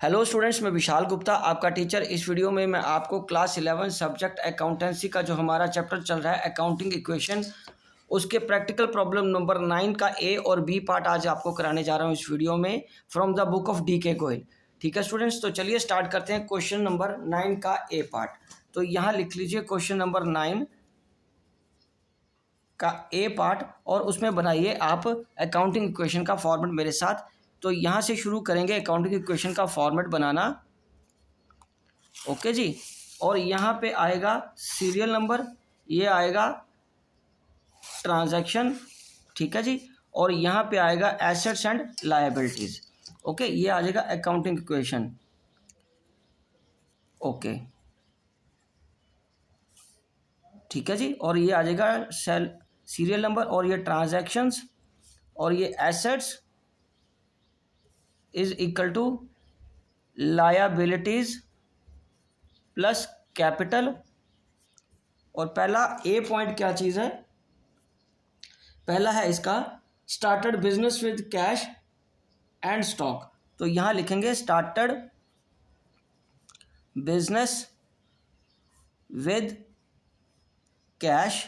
Hello students, मैं विशाल गुप्ता आपका teacher. इस वीडियो में मैं आपको क्लास 11 सब्जेक्ट अकाउंटेंसी का जो हमारा चैप्टर चल रहा है अकाउंटिंग इक्वेशन, उसके प्रैक्टिकल प्रॉब्लम नंबर 9 का ए और बी पार्ट आज आपको कराने जा रहा हूँ इस वीडियो में from the book of DK Goyal. ठीक है स्टूडेंट्स, तो चलिए स्टार्ट करते हैं क्वेश्चन नंबर 9 का ए पार्ट। तो यहाँ लिख लीजिए क्वेश्चन नंबर 9 का ए पार्ट और उसमें बनाइए आप अकाउंटिंग इक्वेशन का फॉर्मेट मेरे साथ। तो यहाँ से शुरू करेंगे अकाउंटिंग इक्वेशन का फॉर्मेट बनाना। ओके जी, और यहाँ पे आएगा सीरियल नंबर, ये आएगा ट्रांजैक्शन, ठीक है जी, और यहाँ पे आएगा एसेट्स एंड लायबिलिटीज़। ओके, ये आ जाएगा अकाउंटिंग इक्वेशन। ओके, ठीक है जी, और ये आ जाएगा सीरियल नंबर और ये ट्रांजैक्शंस और ये assets is equal to liabilities plus capital. और पहला ए पॉइंट क्या चीज़ है, पहला है इसका started business with cash and stock. तो यहाँ लिखेंगे started business with cash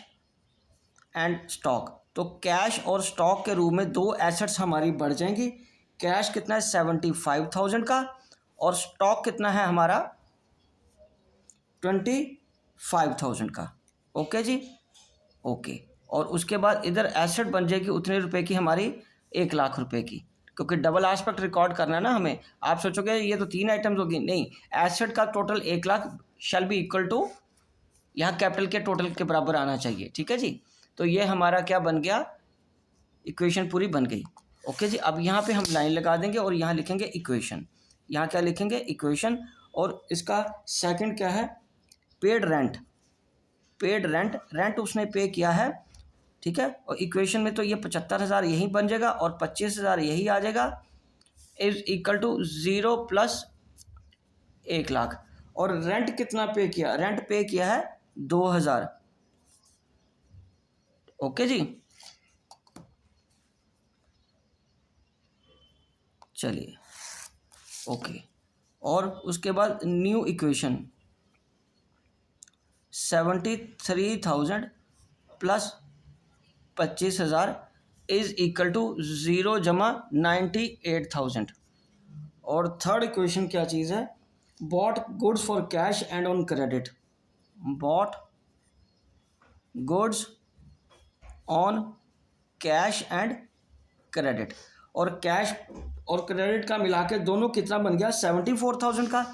and stock. तो कैश और स्टॉक के रूप में दो एसेट्स हमारी बढ़ जाएंगी। कैश कितना है 75,000 का और स्टॉक कितना है हमारा 25,000 का। ओके जी, ओके, और उसके बाद इधर एसेट बन जाएगी उतने रुपए की हमारी 1,00,000 रुपए की, क्योंकि डबल एस्पेक्ट रिकॉर्ड करना है ना हमें। आप सोचोगे ये तो 3 आइटम्स होगी, नहीं, एसेट का total 1,00,000 shall be equal to यहाँ कैपिटल के टोटल के बराबर आना चाहिए। ठीक है जी, तो ये हमारा क्या बन गया, इक्वेशन पूरी बन गई। ओके जी, अब यहाँ पे हम लाइन लगा देंगे और यहाँ लिखेंगे इक्वेशन। यहाँ क्या लिखेंगे, इक्वेशन। और इसका सेकंड क्या है, paid rent. Paid rent, rent उसने पे किया है, ठीक है, और इक्वेशन में तो ये 75,000 यही बन जाएगा और 25,000 यही आ जाएगा, इज इक्वल टू 0 प्लस 1,00,000। और रेंट कितना पे किया, रेंट पे किया है 2,000। ओके जी, चलिए, ओके, और उसके बाद new equation 73,000 plus 25,000 is equal to 0 जमा 98,000। और थर्ड इक्वेशन क्या चीज़ है, bought goods for cash and on credit. Bought goods on cash and credit, और कैश और क्रेडिट का मिला के दोनों कितना बन गया 74,000 का।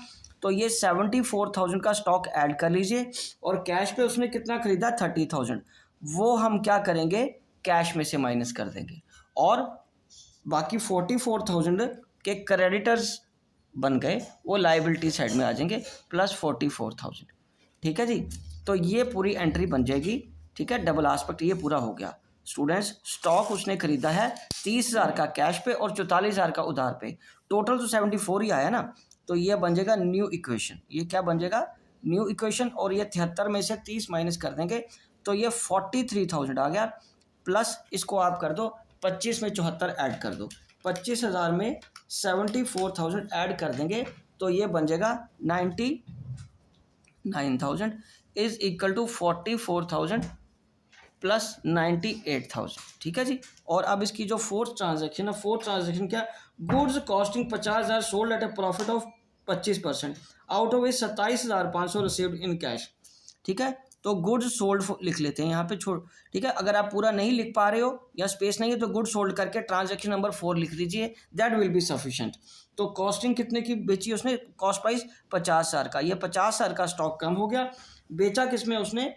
तो ये 74,000 का स्टॉक ऐड कर लीजिए, और कैश पे उसने कितना खरीदा 30,000, वो हम क्या करेंगे कैश में से माइनस कर देंगे, और बाकी 44,000 के क्रेडिटर्स बन गए, वो लाइबिलिटी साइड में आ जाएंगे प्लस 44,000। ठीक है जी, तो ये पूरी एंट्री बन जाएगी। ठीक है, डबल एस्पेक्ट ये पूरा हो गया। स्टूडेंट्स, स्टॉक उसने खरीदा है 30,000 का कैश पे और 44,000 का उधार पे, टोटल तो 74 ही आया ना। तो ये बन जाएगा न्यू इक्वेशन। ये क्या बन जाएगा, न्यू इक्वेशन, और ये 73 में से 30 माइनस कर देंगे तो ये 43,000 आ गया। प्लस इसको आप कर दो 25 में 74 ऐड कर दो, 25,000 में 74,000 ऐड कर देंगे तो ये बन जाएगा 99,000 इज इक्वल टू 44,000 प्लस 98,000। ठीक है जी, और अब इसकी जो फोर्थ ट्रांजैक्शन है, फोर्थ ट्रांजैक्शन क्या, goods costing 50,000 sold at A profit of 25%, out of 27,500 received in cash. ठीक है, तो गुड्स सोल्ड लिख लेते हैं यहाँ पे, छोड़। ठीक है, अगर आप पूरा नहीं लिख पा रहे हो या स्पेस नहीं है तो गुड्स सोल्ड करके ट्रांजैक्शन नंबर 4 लिख लीजिए, दैट विल बी सफिशिएंट। तो कॉस्टिंग कितने की बेची उसने, कॉस्ट प्राइस 50,000 का, ये 50,000 का स्टॉक कम हो गया। बेचा किसमें उसने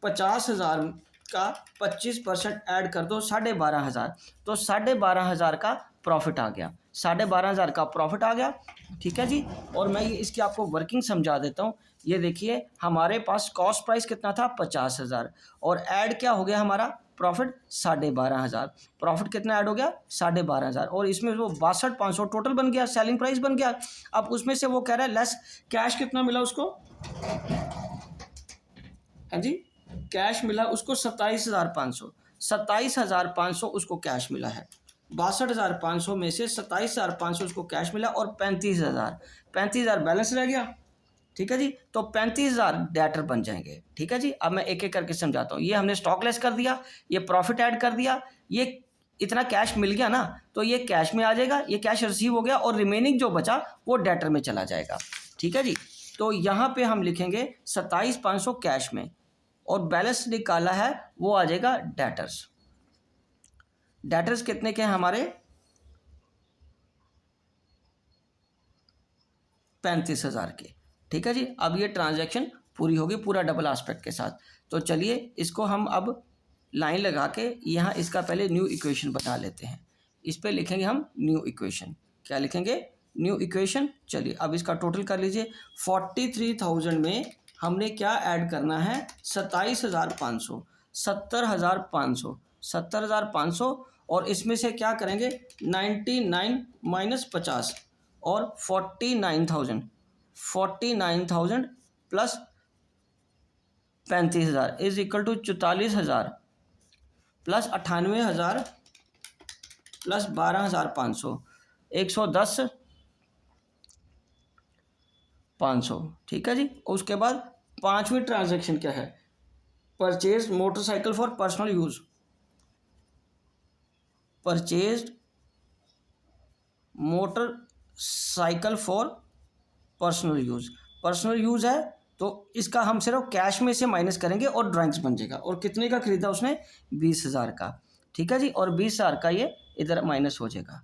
50,000 का 25% ऐड कर दो 12,500, तो 12,500 का प्रॉफिट आ गया, 12,500 का प्रॉफिट आ गया। ठीक है जी, और मैं ये इसकी आपको वर्किंग समझा देता हूँ। ये देखिए, हमारे पास कॉस्ट प्राइस कितना था 50,000 और ऐड क्या हो गया हमारा प्रॉफिट 12,500। प्रॉफिट कितना ऐड हो गया 12,500, और इसमें वो 62,500 टोटल बन गया, सेलिंग प्राइस बन गया। अब उसमें से वो कह रहा है लेस कैश कितना मिला उसको, हाँ जी, कैश मिला उसको 27,500, 27,500 उसको कैश मिला है। 62,500 में से 27,500 उसको कैश मिला और 35,000 बैलेंस रह गया। ठीक है जी, तो 35,000 डेटर बन जाएंगे। ठीक है जी, अब मैं एक एक करके समझाता हूँ। ये हमने स्टॉक लेस कर दिया, ये प्रॉफिट ऐड कर दिया, ये इतना कैश मिल गया ना, तो ये कैश में आ जाएगा, ये कैश रिसीव हो गया और रिमेनिंग जो बचा वो डेटर में चला जाएगा। ठीक है जी, तो यहाँ पे हम लिखेंगे 27,500 कैश में और बैलेंस निकाला है वो आ जाएगा डेटर्स। डेटर्स कितने के हैं हमारे? 35,000 के। ठीक है जी, अब ये ट्रांजैक्शन पूरी होगी पूरा डबल एस्पेक्ट के साथ। तो चलिए इसको हम अब लाइन लगा के यहाँ इसका पहले न्यू इक्वेशन बना लेते हैं। इस पे लिखेंगे हम न्यू इक्वेशन। क्या लिखेंगे? New equation. चलिए अब इसका टोटल कर लीजिए। 43,000 में हमने क्या ऐड करना है? 27,500, 70,500, 70,500 और इसमें से क्या करेंगे? 99 माइनस 50 और 49,000 plus 35,000 is equal to 44,000 plus 98,000 plus 12,500, 110,500। ठीक है जी, उसके बाद पांचवी ट्रांजैक्शन क्या है? Purchase motorcycle for personal use. Purchase motorcycle for personal use. Personal use है तो इसका हम सिर्फ कैश में से माइनस करेंगे और ड्राइंग्स बन जाएगा। और कितने का खरीदा उसने? 20,000 का। ठीक है जी, और 20,000 का ये इधर माइनस हो जाएगा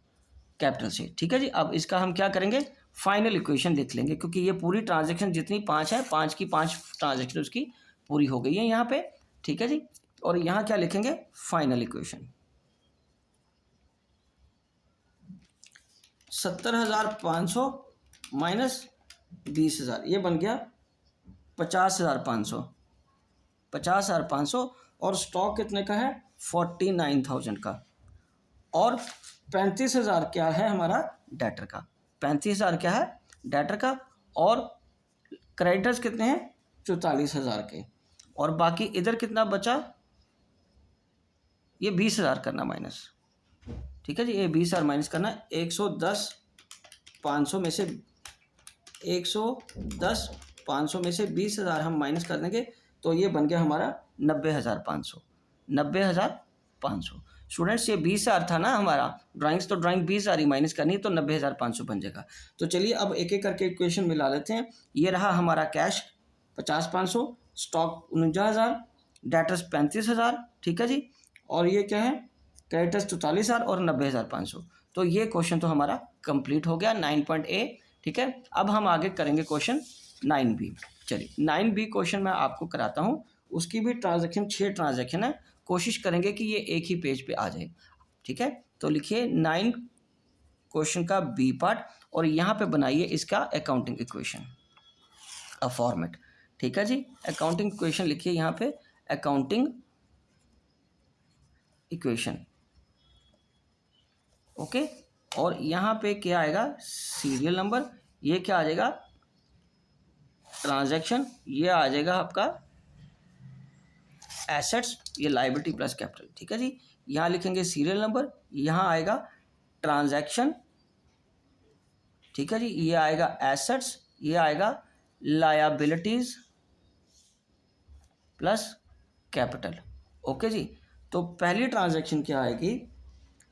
कैपिटल से। ठीक है जी, अब इसका हम क्या करेंगे? फाइनल इक्वेशन लिख लेंगे, क्योंकि ये पूरी ट्रांजैक्शन जितनी 5 है, 5 की 5 ट्रांजैक्शन उसकी पूरी हो गई है यहाँ पे। ठीक है जी, और यहाँ क्या लिखेंगे? Final equation. 70,500 माइनस 20,000 ये बन गया 50,500। 50,500 और स्टॉक कितने का है? 49,000 का। और 35,000 क्या है हमारा? डेटर का। 35,000 क्या है? डेटर का। और क्रेडिटर्स कितने हैं? 44,000 के। और बाकी इधर कितना बचा? ये 20,000 करना माइनस। ठीक है जी, ये 20,000 माइनस करना। 110,500 में से 110,500 में से 20,000 हम माइनस कर देंगे तो ये बन गया हमारा 90,500। 90,500 स्टूडेंट्स, ये 20,000 था ना हमारा ड्राइंग्स, तो ड्राइंग 20,000 ही माइनस करनी है तो 90,500 बन जाएगा। तो चलिए अब एक एक करके इक्वेशन मिला लेते हैं। ये रहा हमारा कैश 50,500, स्टॉक 49,000, डेटर्स 35,000। ठीक है जी, और ये क्या है? क्रेडिटर्स 44,000 और 90,500। तो ये क्वेश्चन तो हमारा कंप्लीट हो गया 9.A। ठीक है, अब हम आगे करेंगे क्वेश्चन 9B। चलिए 9B क्वेश्चन मैं आपको कराता हूँ। उसकी भी ट्रांजैक्शन 6 ट्रांजैक्शन है, कोशिश करेंगे कि ये एक ही पेज पे आ जाए। ठीक है, तो लिखिए 9 क्वेश्चन का बी पार्ट और यहाँ पे बनाइए इसका अकाउंटिंग इक्वेशन का फॉर्मेट। ठीक है जी, अकाउंटिंग इक्वेशन लिखिए यहाँ पे, अकाउंटिंग इक्वेशन। ओके, और यहाँ पे क्या आएगा? Serial number. ये क्या आ जाएगा? ट्रांजैक्शन। ये आ जाएगा आपका एसेट्स, ये लायबिलिटी प्लस कैपिटल। ठीक है जी, यहाँ लिखेंगे सीरियल नंबर, यहाँ आएगा ट्रांजैक्शन। ठीक है जी, ये आएगा एसेट्स, ये आएगा लायबिलिटीज प्लस कैपिटल। ओके जी, तो पहली ट्रांजैक्शन क्या आएगी?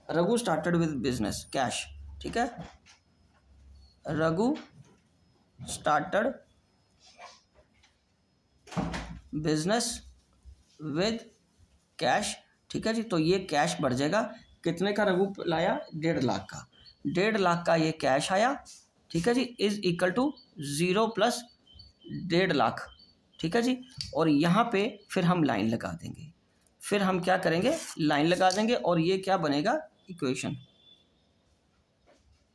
Raghu started with business cash. ठीक है, Raghu started business with cash. ठीक है जी, तो ये कैश बढ़ जाएगा। कितने का रघु लाया? 1.5 लाख का। 1.5 लाख का ये कैश आया। ठीक है जी, is equal to 0 plus 1.5 lakh. ठीक है जी, और यहाँ पे फिर हम लाइन लगा देंगे। फिर हम क्या करेंगे? लाइन लगा देंगे और ये क्या बनेगा? इक्वेशन।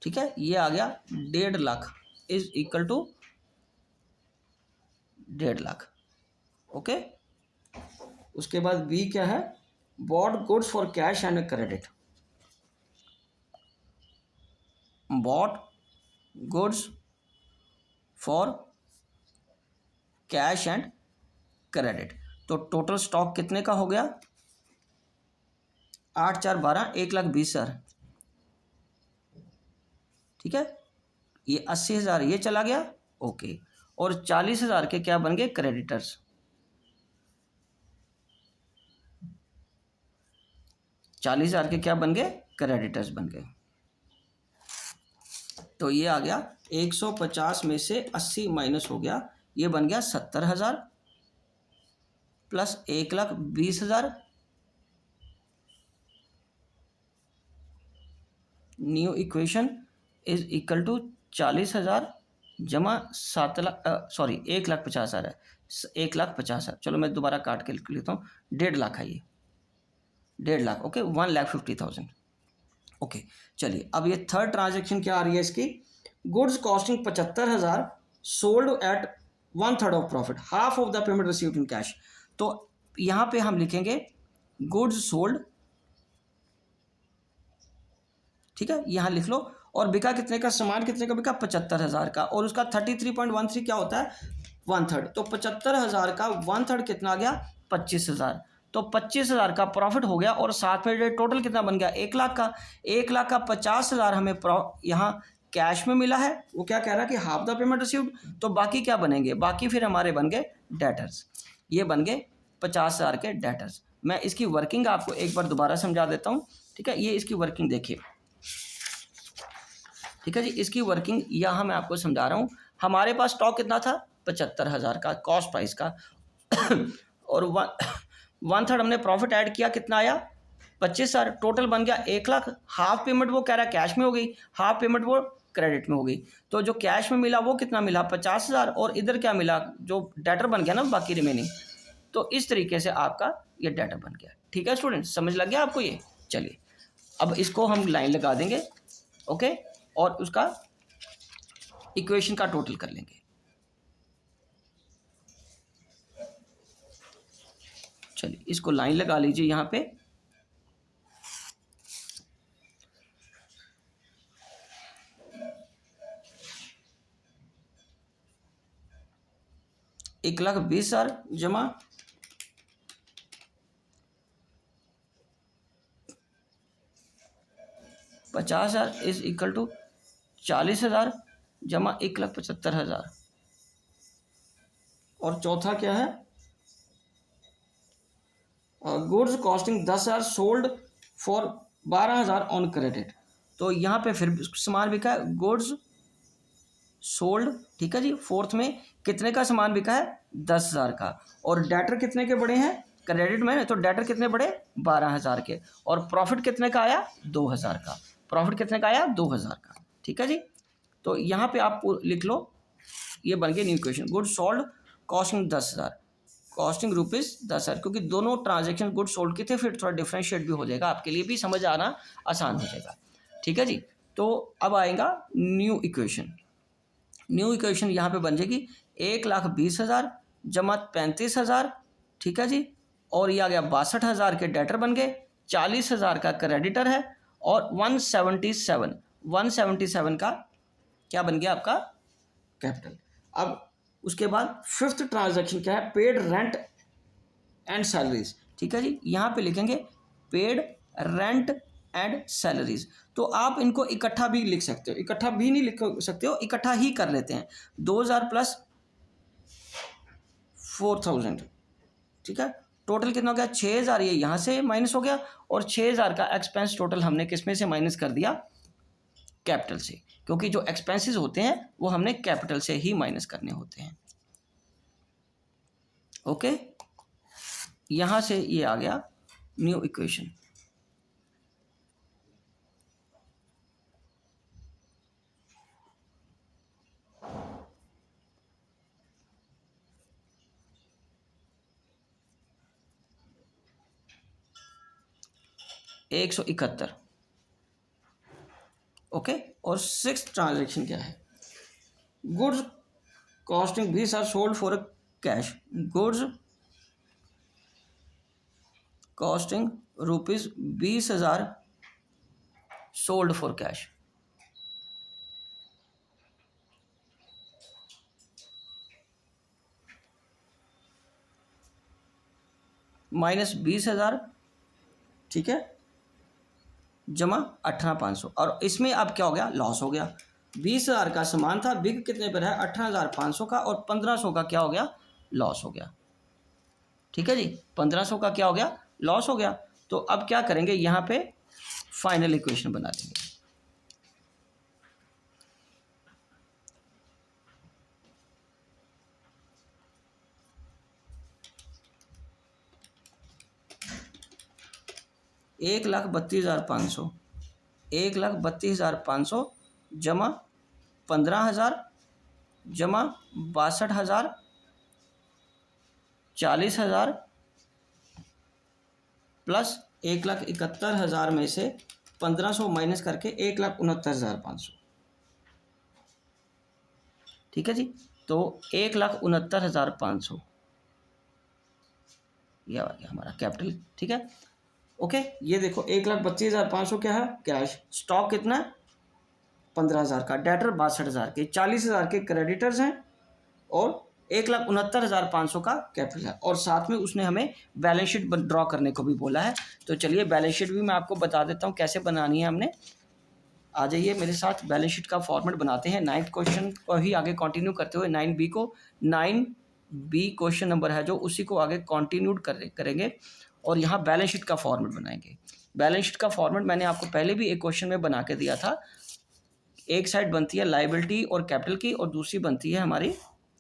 ठीक है, ये आ गया 1.5 lakh is equal to 1.5 lakh. Okay, उसके बाद बी क्या है? Bought goods for cash and credit. Bought goods for cash and credit. तो टोटल स्टॉक कितने का हो गया? 8 4 12, 1,20,000। ठीक है, ये 80,000 ये चला गया, ओके। और 40,000 के क्या बन गए, क्रेडिटर्स। 40,000 के क्या बन गए, क्रेडिटर्स बन गए। तो ये आ गया 150 में से 80 माइनस हो गया, ये बन गया 70,000 plus 1,20,000। New equation is equal to 40,000 जमा 1,50,000 है, 1,50,000। चलो मैं दोबारा काट के लिख लेता हूँ, 1.5 लाख है ये, 1.5 लाख, ओके, 1,50,000। ओके चलिए, अब ये थर्ड ट्रांजेक्शन क्या आ रही है इसकी, goods costing 75,000 sold at 1/3 of profit, half of the payment received in cash. तो यहाँ पे हम लिखेंगे गुड्स सोल्ड, ठीक है, यहाँ लिख लो। और बिका कितने का, सामान कितने का बिका, 75,000 का, और उसका 33.13 क्या होता है, 1/3। तो 75,000 का 1/3 कितना आ गया, 25,000। तो 25,000 का प्रॉफिट हो गया, और साथ में टोटल कितना बन गया, 1 लाख का। 1 लाख का 50,000 हमें यहाँ कैश में मिला है, वो क्या कह रहा है कि हाफ द पेमेंट रिसीव्ड। तो बाकी क्या बनेंगे, बाकी फिर हमारे बन गए डेटर्स, ये बन गए 50,000 के डेटर्स। मैं इसकी वर्किंग आपको एक बार दोबारा समझा देता हूँ, ठीक है। ये इसकी वर्किंग देखिए, ठीक है जी, इसकी वर्किंग यहाँ मैं आपको समझा रहा हूँ। हमारे पास स्टॉक कितना था, 75,000 का कॉस्ट प्राइस का और 1/3 हमने प्रॉफिट ऐड किया, कितना आया, 25,000। टोटल बन गया 1 लाख। हाफ पेमेंट वो कह रहा है कैश में हो गई, हाफ पेमेंट वो क्रेडिट में हो गई। तो जो कैश में मिला वो कितना मिला, 50,000, और इधर क्या मिला, जो डेटर बन गया ना बाकी रिमेनिंग। तो इस तरीके से आपका ये डेटर बन गया, ठीक है स्टूडेंट, समझ लग गया आपको ये। चलिए अब इसको हम लाइन लगा देंगे, ओके, और उसका इक्वेशन का टोटल कर लेंगे। चलिए इसको लाइन लगा लीजिए यहाँ पे, $1,20,000 जमा 50,000 इज इक्वल टू 40,000 जमा 1,75,000। और चौथा क्या है, goods costing 10,000 sold for 12,000 on credit. तो यहाँ पे फिर सामान बिका है, गुड्स सोल्ड, ठीक है जी। फोर्थ में कितने का सामान बिका है, 10,000 का। और डेटर कितने के बड़े हैं, क्रेडिट में, तो डेटर कितने बड़े, 12,000 के। और प्रॉफिट कितने का आया, 2,000 का। प्रॉफिट कितने का आया, 2,000 का, ठीक है जी। तो यहाँ पे आप लिख लो, ये बन गया new equation, goods sold costing 10,000, costing ₹10,000, क्योंकि दोनों ट्रांजेक्शन गुड सोल्ड के थे, फिर थोड़ा डिफ्रेंशिएट भी हो जाएगा, आपके लिए भी समझ आना आसान हो जाएगा, ठीक है जी। तो अब आएगा न्यू इक्वेशन। न्यू इक्वेशन यहाँ पे बन जाएगी 1,20,000 जमा 35,000, ठीक है जी। और ये आ गया 62,000 के डेटर बन गए, 40,000 का क्रेडिटर है, और 177 का क्या बन गया आपका, कैपिटल। अब उसके बाद फिफ्थ ट्रांजैक्शन क्या है, पेड रेंट एंड सैलरीज, ठीक है जी। यहाँ पे लिखेंगे पेड रेंट एंड सैलरीज। तो आप इनको इकट्ठा भी लिख सकते हो, इकट्ठा भी नहीं लिख सकते हो, इकट्ठा ही कर लेते हैं। 2,000 प्लस 4,000, ठीक है। टोटल कितना हो गया, 6,000, ये यहाँ से माइनस हो गया, और 6,000 का एक्सपेंस टोटल हमने किस में से माइनस कर दिया, कैपिटल से, क्योंकि जो एक्सपेंसेस होते हैं वो हमने कैपिटल से ही माइनस करने होते हैं, ओके। यहां से ये आ गया न्यू इक्वेशन। $171, ओके। और सिक्स ट्रांजेक्शन क्या है, goods costing 20,000 sold for cash, goods costing ₹20,000 sold for cash, minus 20,000, ठीक है, जमा 18,500। और इसमें अब क्या हो गया, लॉस हो गया। 20,000 का सामान था, बिग कितने पर है 18,500 का, और 1500 का क्या हो गया, लॉस हो गया। ठीक है जी, 1500 का क्या हो गया, लॉस हो गया। तो अब क्या करेंगे, यहाँ पे फाइनल इक्वेशन बना देंगे। एक लाख 32,500, 1,32,500 जमा 15,000 जमा 62,000, 40,000 प्लस 1,71,000 में से 1500 माइनस करके 1,69,500। ठीक है जी, तो 1,69,500 यह आ गया हमारा कैपिटल। ठीक है, ओके। ये देखो 1,32,500 क्या है, कैश। स्टॉक कितना है 15,000 का, डेटर 62,000 के, 40,000 के क्रेडिटर्स हैं, और 1,69,500 का कैपिटल है, और साथ में उसने हमें बैलेंस शीट ड्रॉ करने को भी बोला है। तो चलिए बैलेंस शीट भी मैं आपको बता देता हूँ कैसे बनानी है हमने। आ जाइए मेरे साथ, बैलेंस शीट का फॉर्मेट बनाते हैं। 9th क्वेश्चन को ही आगे कंटिन्यू करते हुए 9B को, 9B क्वेश्चन नंबर है जो, उसी को आगे कंटिन्यू करेंगे और यहाँ बैलेंस शीट का फॉर्मेट बनाएंगे। बैलेंस शीट का फॉर्मेट मैंने आपको पहले भी एक क्वेश्चन में बना के दिया था। एक साइड बनती है लायबिलिटी और कैपिटल की, और दूसरी बनती है हमारी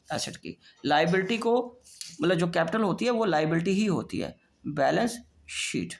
एसेट की। लायबिलिटी को मतलब जो कैपिटल होती है वो लायबिलिटी ही होती है। बैलेंस शीट,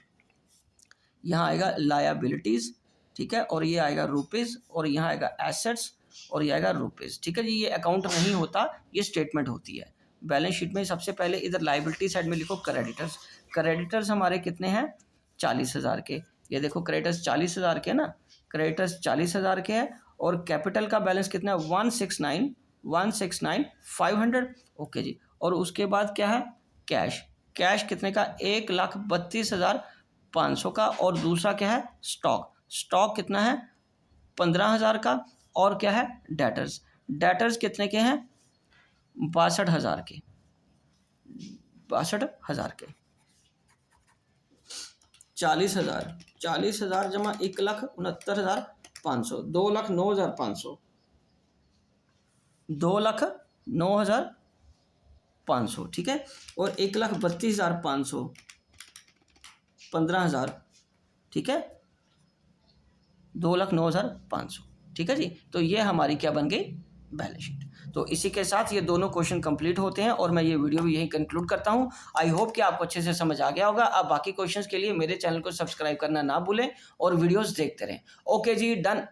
यहाँ आएगा लायबिलिटीज़, ठीक है, और ये आएगा रुपीज़, और यहाँ आएगा एसेट्स, और ये आएगा रुपीज़। ठीक है जी, ये अकाउंट नहीं होता, ये स्टेटमेंट होती है। बैलेंस शीट में सबसे पहले इधर लायबिलिटी साइड में लिखो क्रेडिटर्स। क्रेडिटर्स हमारे कितने हैं 40,000 के। ये देखो क्रेडिटर्स 40,000 के ना, क्रेडिटर्स 40,000 के हैं, और कैपिटल का बैलेंस कितना है 169,500। ओके जी, और उसके बाद क्या है कैश। कैश कितने का 1,32,500 का, और दूसरा क्या है स्टॉक। स्टॉक कितना है 15,000 का, और क्या है डेटर्स। डेटर्स कितने के हैं 62,000 के, 62,000 के। 40,000, 40,000 जमा 1,69,500, 2,09,500, 2,09,500। ठीक है, और 1,32,500 15,000, ठीक है, 2,09,500। ठीक है जी, तो ये हमारी क्या बन गई बैलेंस शीट। तो इसी के साथ ये दोनों क्वेश्चन कंप्लीट होते हैं, और मैं ये वीडियो भी यहीं कंक्लूड करता हूं। आई होप कि आपको अच्छे से समझ आ गया होगा। अब बाकी क्वेश्चंस के लिए मेरे चैनल को सब्सक्राइब करना ना भूलें और वीडियोस देखते रहें। ओके जी, डन।